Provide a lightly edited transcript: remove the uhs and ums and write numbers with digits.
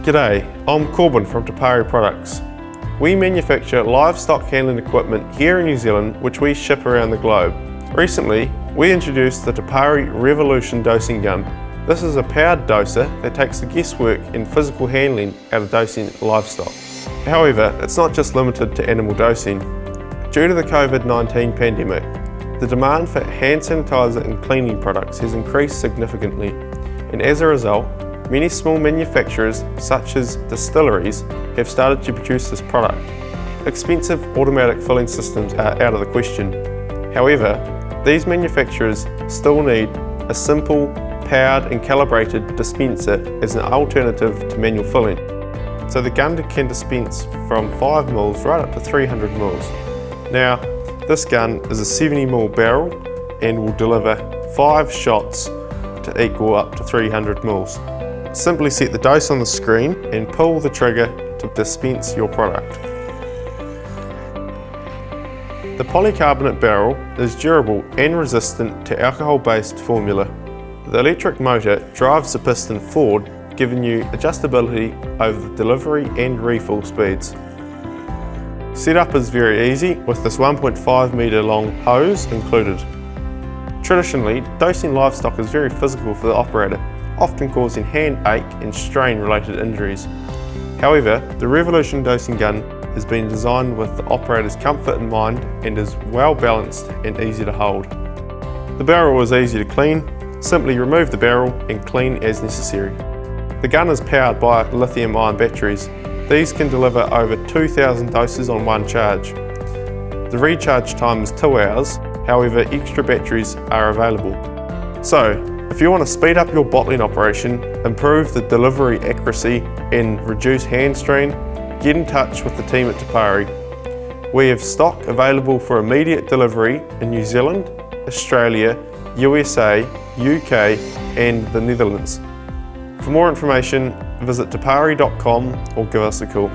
G'day, I'm Corbin from Te Pari Products. We manufacture livestock handling equipment here in New Zealand which we ship around the globe. Recently, we introduced the Te Pari Revolution Dosing Gun. This is a powered doser that takes the guesswork and physical handling out of dosing livestock. However, it's not just limited to animal dosing. Due to the COVID-19 pandemic, the demand for hand sanitizer and cleaning products has increased significantly, and as a result, many small manufacturers, such as distilleries, have started to produce this product. Expensive automatic filling systems are out of the question. However, these manufacturers still need a simple, powered and calibrated dispenser as an alternative to manual filling. So the gun can dispense from 5 ml right up to 300 ml. Now, this gun is a 70 ml barrel and will deliver 5 shots to equal up to 300 ml. Simply set the dose on the screen and pull the trigger to dispense your product. The polycarbonate barrel is durable and resistant to alcohol-based formula. The electric motor drives the piston forward, giving you adjustability over the delivery and refill speeds. Setup is very easy with this 1.5 metre long hose included. Traditionally, dosing livestock is very physical for the operator, often causing hand ache and strain related injuries. However, the Revolution Dosing Gun has been designed with the operator's comfort in mind and is well balanced and easy to hold. The barrel is easy to clean. Simply remove the barrel and clean as necessary. The gun is powered by lithium-ion batteries. These can deliver over 2,000 doses on one charge. The recharge time is 2 hours, however extra batteries are available. So, if you want to speed up your bottling operation, improve the delivery accuracy and reduce hand strain, get in touch with the team at Te Pari. We have stock available for immediate delivery in New Zealand, Australia, USA, UK and the Netherlands. For more information, visit tepari.com or give us a call.